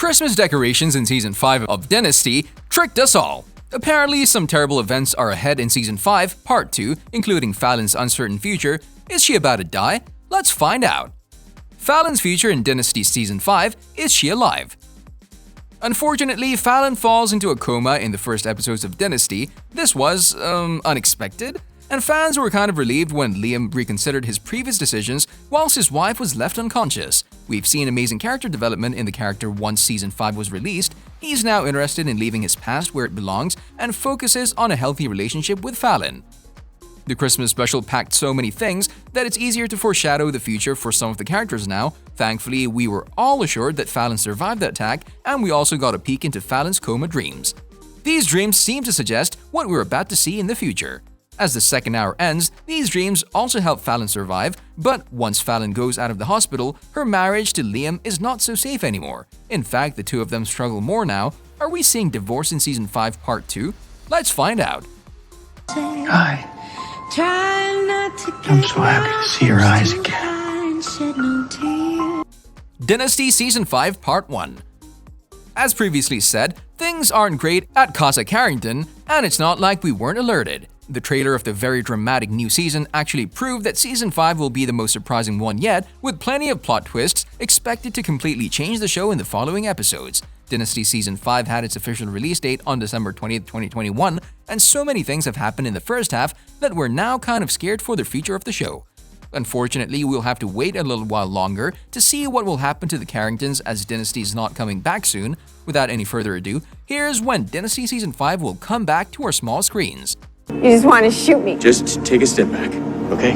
Christmas decorations in Season 5 of Dynasty tricked us all. Apparently, some terrible events are ahead in Season 5, Part 2, including Fallon's uncertain future. Is she about to die? Let's find out. Fallon's future in Dynasty Season 5, is she alive? Unfortunately, Fallon falls into a coma in the first episodes of Dynasty. This was, unexpected. And fans were kind of relieved when Liam reconsidered his previous decisions whilst his wife was left unconscious. We've seen amazing character development in the character once Season 5 was released. He's now interested in leaving his past where it belongs and focuses on a healthy relationship with Fallon. The Christmas special packed so many things that it's easier to foreshadow the future for some of the characters now. Thankfully, we were all assured that Fallon survived the attack, and we also got a peek into Fallon's coma dreams. These dreams seem to suggest what we're about to see in the future. As the second hour ends, these dreams also help Fallon survive, but once Fallon goes out of the hospital, her marriage to Liam is not so safe anymore. In fact, the two of them struggle more now. Are we seeing divorce in Season 5 Part 2? Let's find out. Hi. I'm so happy to see your eyes again. Dynasty Season 5 Part 1. As previously said, things aren't great at Casa Carrington, and it's not like we weren't alerted. The trailer of the very dramatic new season actually proved that Season 5 will be the most surprising one yet, with plenty of plot twists expected to completely change the show in the following episodes. Dynasty Season 5 had its official release date on December 20th, 2021, and so many things have happened in the first half that we're now kind of scared for the future of the show. Unfortunately, we'll have to wait a little while longer to see what will happen to the Carringtons as Dynasty is not coming back soon. Without any further ado, here's when Dynasty Season 5 will come back to our small screens. You just want to shoot me. Just take a step back, okay?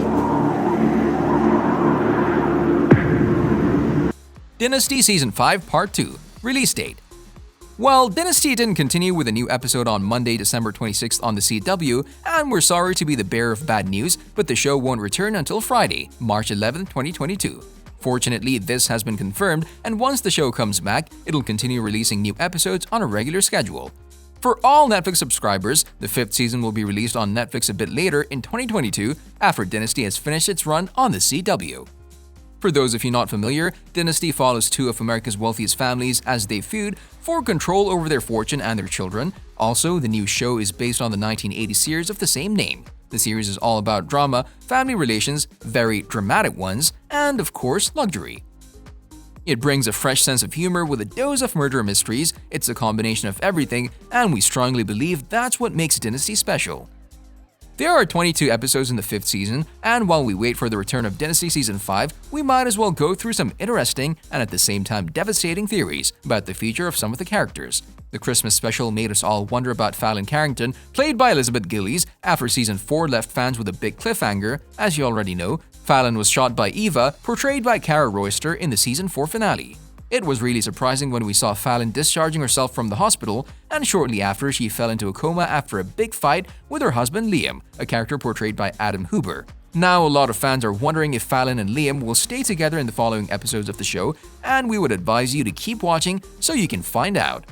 Dynasty Season 5 Part 2. Release date. Well, Dynasty didn't continue with a new episode on Monday, December 26th on the CW, and we're sorry to be the bearer of bad news, but the show won't return until Friday, March 11, 2022. Fortunately, this has been confirmed, and once the show comes back, it'll continue releasing new episodes on a regular schedule. For all Netflix subscribers, the 5th season will be released on Netflix a bit later in 2022 after Dynasty has finished its run on the CW. For those of you not familiar, Dynasty follows two of America's wealthiest families as they feud for control over their fortune and their children. Also, the new show is based on the 1980 series of the same name. The series is all about drama, family relations, very dramatic ones, and of course, luxury. It brings a fresh sense of humor with a dose of murder mysteries. It's a combination of everything, and we strongly believe that's what makes Dynasty special. There are 22 episodes in the 5th season, and while we wait for the return of Dynasty Season 5, we might as well go through some interesting and at the same time devastating theories about the future of some of the characters. The Christmas special made us all wonder about Fallon Carrington, played by Elizabeth Gillies, after Season 4 left fans with a big cliffhanger. As you already know, Fallon was shot by Eva, portrayed by Kara Royster in the Season 4 finale. It was really surprising when we saw Fallon discharging herself from the hospital, and shortly after she fell into a coma after a big fight with her husband Liam, a character portrayed by Adam Huber. Now a lot of fans are wondering if Fallon and Liam will stay together in the following episodes of the show, and we would advise you to keep watching so you can find out.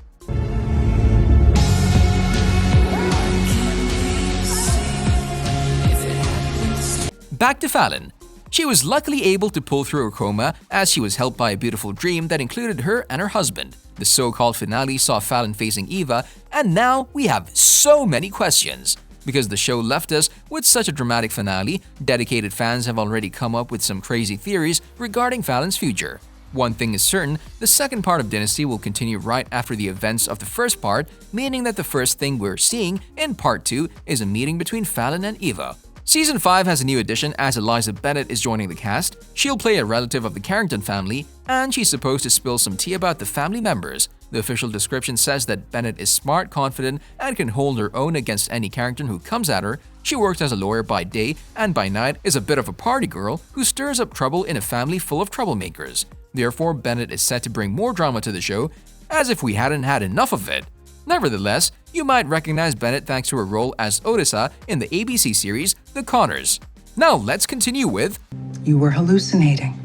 Back to Fallon. She was luckily able to pull through her coma as she was helped by a beautiful dream that included her and her husband. The so-called finale saw Fallon facing Eva, and now we have so many questions. Because the show left us with such a dramatic finale, dedicated fans have already come up with some crazy theories regarding Fallon's future. One thing is certain, the second part of Dynasty will continue right after the events of the first part, meaning that the first thing we're seeing in Part 2 is a meeting between Fallon and Eva. Season 5 has a new addition as Eliza Bennett is joining the cast. She'll play a relative of the Carrington family, and she's supposed to spill some tea about the family members. The official description says that Bennett is smart, confident, and can hold her own against any Carrington who comes at her. She works as a lawyer by day, and by night is a bit of a party girl who stirs up trouble in a family full of troublemakers. Therefore, Bennett is set to bring more drama to the show, as if we hadn't had enough of it. Nevertheless, you might recognize Bennett thanks to her role as Odessa in the ABC series The Connors. Now let's continue with… You were hallucinating.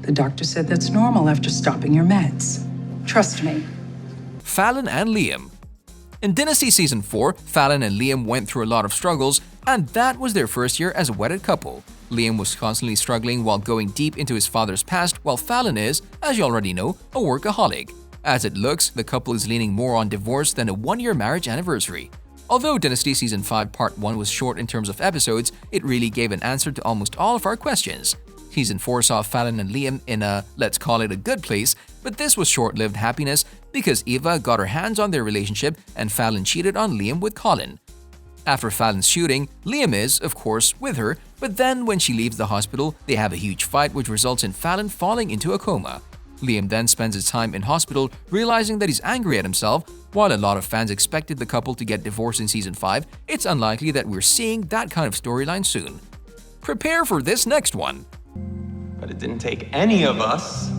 The doctor said that's normal after stopping your meds. Trust me. Fallon and Liam. In Dynasty Season 4, Fallon and Liam went through a lot of struggles, and that was their first year as a wedded couple. Liam was constantly struggling while going deep into his father's past, while Fallon is, as you already know, a workaholic. As it looks, the couple is leaning more on divorce than a one-year marriage anniversary. Although Dynasty Season 5 Part 1 was short in terms of episodes, it really gave an answer to almost all of our questions. Season 4 saw Fallon and Liam in a, let's call it a good place, but this was short-lived happiness because Eva got her hands on their relationship and Fallon cheated on Liam with Colin. After Fallon's shooting, Liam is, of course, with her, but then when she leaves the hospital, they have a huge fight which results in Fallon falling into a coma. Liam then spends his time in hospital realizing that he's angry at himself. While a lot of fans expected the couple to get divorced in Season 5, it's unlikely that we're seeing that kind of storyline soon. Prepare for this next one. But it didn't take any of us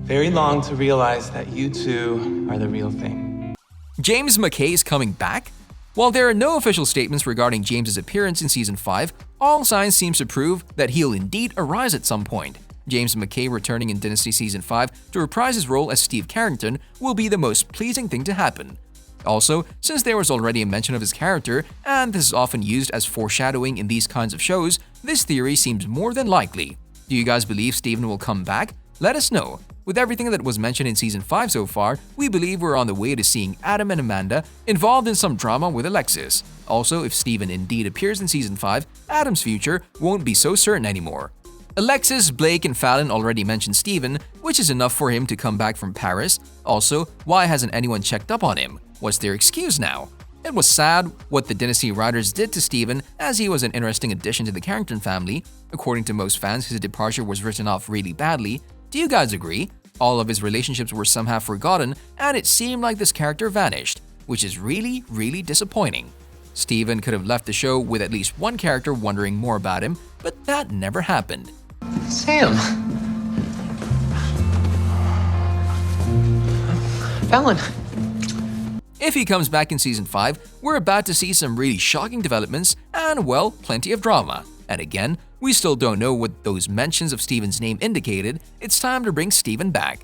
very long to realize that you two are the real thing. James Mackay is coming back? While there are no official statements regarding James's appearance in Season 5, all signs seem to prove that he'll indeed arise at some point. James Mackay returning in Dynasty Season 5 to reprise his role as Steve Carrington will be the most pleasing thing to happen. Also, since there was already a mention of his character, and this is often used as foreshadowing in these kinds of shows, this theory seems more than likely. Do you guys believe Steven will come back? Let us know. With everything that was mentioned in Season 5 so far, we believe we're on the way to seeing Adam and Amanda involved in some drama with Alexis. Also, if Steven indeed appears in Season 5, Adam's future won't be so certain anymore. Alexis, Blake, and Fallon already mentioned Steven, which is enough for him to come back from Paris. Also, why hasn't anyone checked up on him? What's their excuse now? It was sad what the Dynasty writers did to Steven, as he was an interesting addition to the Carrington family. According to most fans, his departure was written off really badly. Do you guys agree? All of his relationships were somehow forgotten, and it seemed like this character vanished, which is really, really disappointing. Steven could have left the show with at least one character wondering more about him, but that never happened. Sam. Fallon. If he comes back in Season 5, we're about to see some really shocking developments and, well, plenty of drama. And again, we still don't know what those mentions of Steven's name indicated. It's time to bring Steven back.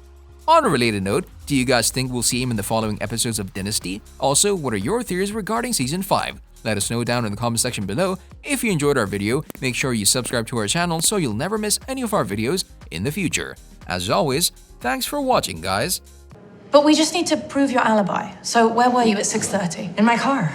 On a related note, do you guys think we'll see him in the following episodes of Dynasty? Also, what are your theories regarding Season 5? Let us know down in the comment section below. If you enjoyed our video, make sure you subscribe to our channel so you'll never miss any of our videos in the future. As always, thanks for watching, guys. But we just need to prove your alibi. So where were you at 6:30? In my car.